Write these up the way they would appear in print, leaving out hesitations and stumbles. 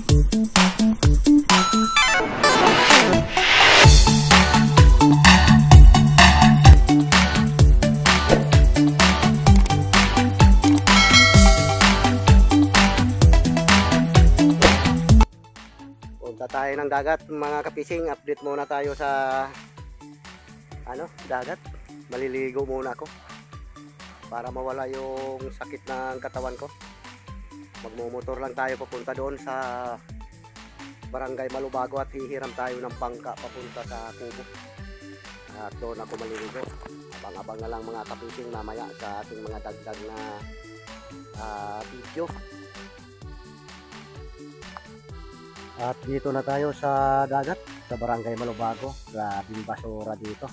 Punta tayo ng dagat mga kapising. Update muna tayo sa dagat. Maliligo muna ako para mawala yung sakit ng katawan ko. Magmumotor lang tayo papunta doon sa Barangay Malubago at hihiram tayo ng bangka papunta sa Kubo. At doon ako maliligo. Abang-abang na lang mga kapising mamaya sa ating mga dagdag na video. At dito na tayo sa dagat, sa Barangay Malubago. Grabing basura dito.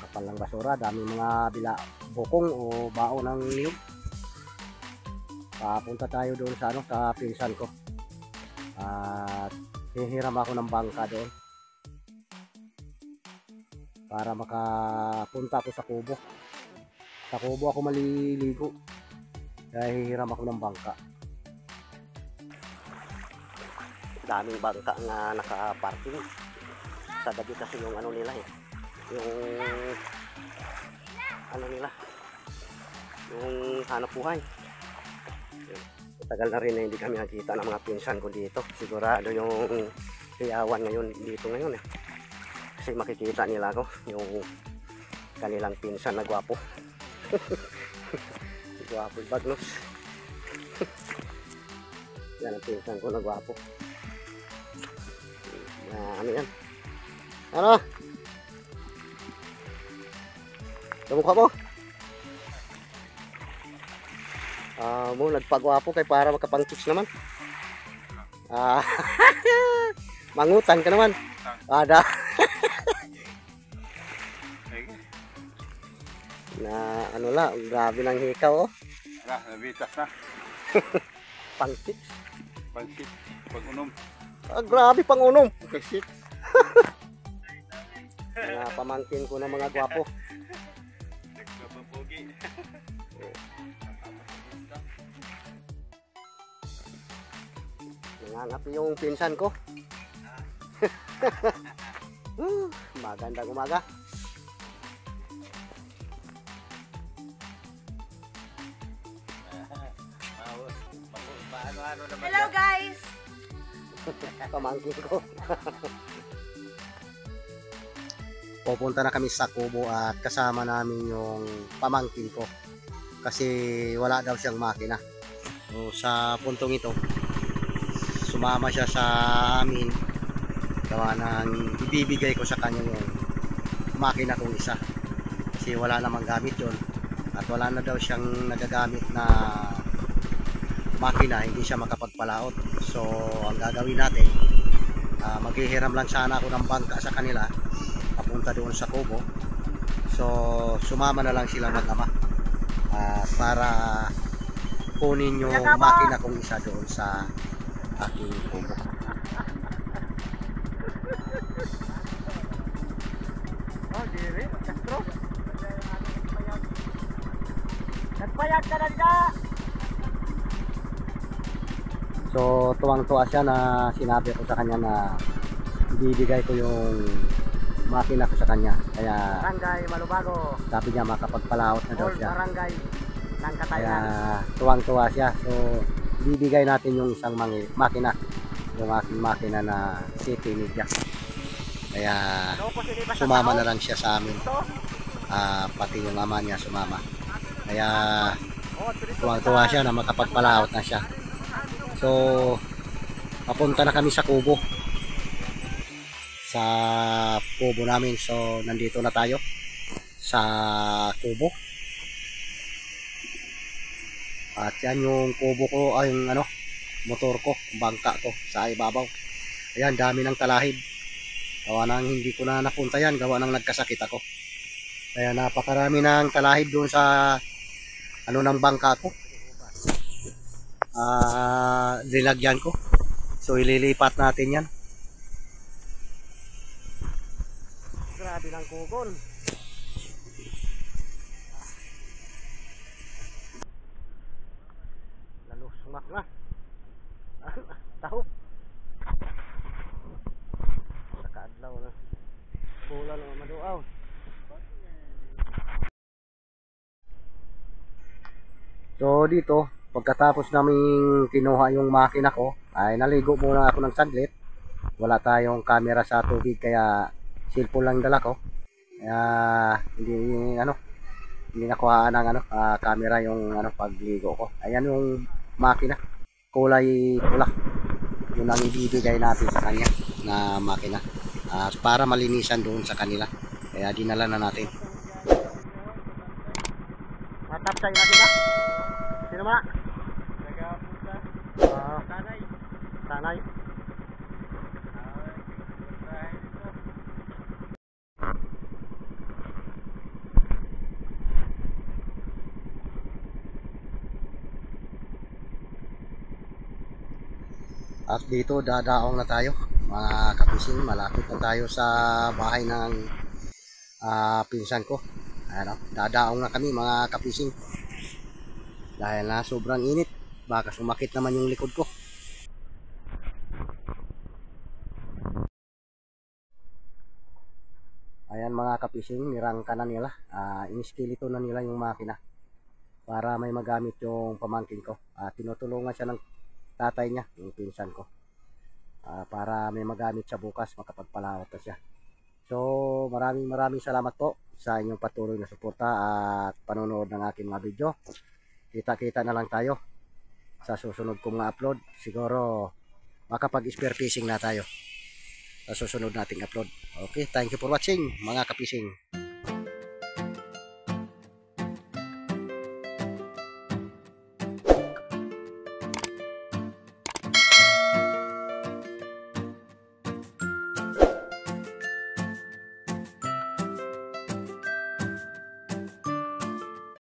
Kapal ng basura, daming mga bukong o bao ng niyog. Papunta tayo doon sa sa pinsan ko. At hihiram ako ng bangka doon para makapunta ako sa Kubo. Sa Kubo ako maliligo. Kaya hihiram ako ng bangka. Daming bangka nga naka-parking sa gabi kasi yung nila yung hanap buhay. Tagal na rin na hindi kami nakita ng mga pinsan ko dito. Sigurado yung hiyawan ngayon dito ngayon kasi makikita nila ako yung kanilang pinsan na gwapo. Gwapo bagnos. Yan ang pinsan ko na gwapo. Ano yan? Ano? Kamukha mo? Mo nagpagwapo kay para makapang-chicks naman. Mangutan ka naman. Ada. Na grabe ng hikaw oh. Nabitas na. Pang-chicks. Pang-chicks. Pag-unom. Grabe pang-unom. Kasi mga pamangkin ko na mga gwapo. Nangangapi yung pinsan ko. Magandang umaga. Hello guys. Pamangkin ko. Pupunta na kami sa Kubo at kasama namin yung pamangkin ko kasi wala daw siyang makina. So, sa puntong ito sumama siya sa amin gawa ng ibibigay ko sa kanya yung makina kong isa kasi wala namang gamit yun at wala na daw siyang nagagamit na makina, hindi siya makapagpalaot. So ang gagawin natin, maghihiram lang sana ako ng bangka sa kanila papunta doon sa Kubo. So sumama na lang sila mag-ama para kunin yung makina kong isa doon sa aking Kubo. Nagpayag ka na nila. So tuwang-tuwa siya na sinabi ko sa kanya na ibibigay ko yung makina ko sa kanya. Kaya Barangay Malubago. sabi niya makapagpalaot na daw siya. Barangay ng Katayan. Kaya tuwang-tuwa siya. So bibigay natin yung isang makina, yung aking makina na City Media. Kaya sumama na lang siya sa amin. Pati yung ama niya sumama. Kaya tuwang-tuwa siya na makapagpalaot na siya. So papunta na kami sa Kubo. Sa Kubo namin. So nandito na tayo sa Kubo. At yan yung Kubo ko, ay yung motor ko, bangka ko sa ibabaw. Ayan, dami ng talahib. Gawa nang hindi ko na napunta yan, gawa nang nagkasakit ako. Kaya napakarami ng talahib doon sa ng bangka ko. Dinagyan ko. So ililipat natin yan. Grabe ng kugon. Lalo sumak na. Taho. Sa kaadlaw na. Pula na maduaw. So dito, pagkatapos naming kinuha yung makina ko, ay naligo muna ako ng saglit. Wala tayong camera sa tubig kaya cellphone lang dala ko. Kaya hindi nakuhaan ng camera yung pagligo ko. Ayan yung makina, kulay pula. Yun ang ibibigay natin sa kanya na makina. Para malinisan doon sa kanila. Kaya dinala na natin. Matapsay natin ba? Sino ba? Sanay. Sanay. At dito dadaong na tayo mga kapising, malapit na tayo sa bahay ng pinsan ko. Ayan, dadaong na kami mga kapising dahil na sobrang init, baka sumakit naman yung likod ko. Ayan mga kapising, nirangka na nila, iniskilito na nila yung makina para may magamit yung pamangkin ko. Tinutulungan siya ng tatay niya, yung pinsan ko, para may magamit siya bukas, makapagpalawat na siya. So maraming salamat po sa inyong patuloy na suporta at panonood ng aking mga video. Kita-kita na lang tayo sa susunod kong mga upload. Siguro makapag-spear fishing na tayo sa susunod nating upload. Okay, thank you for watching mga kapising.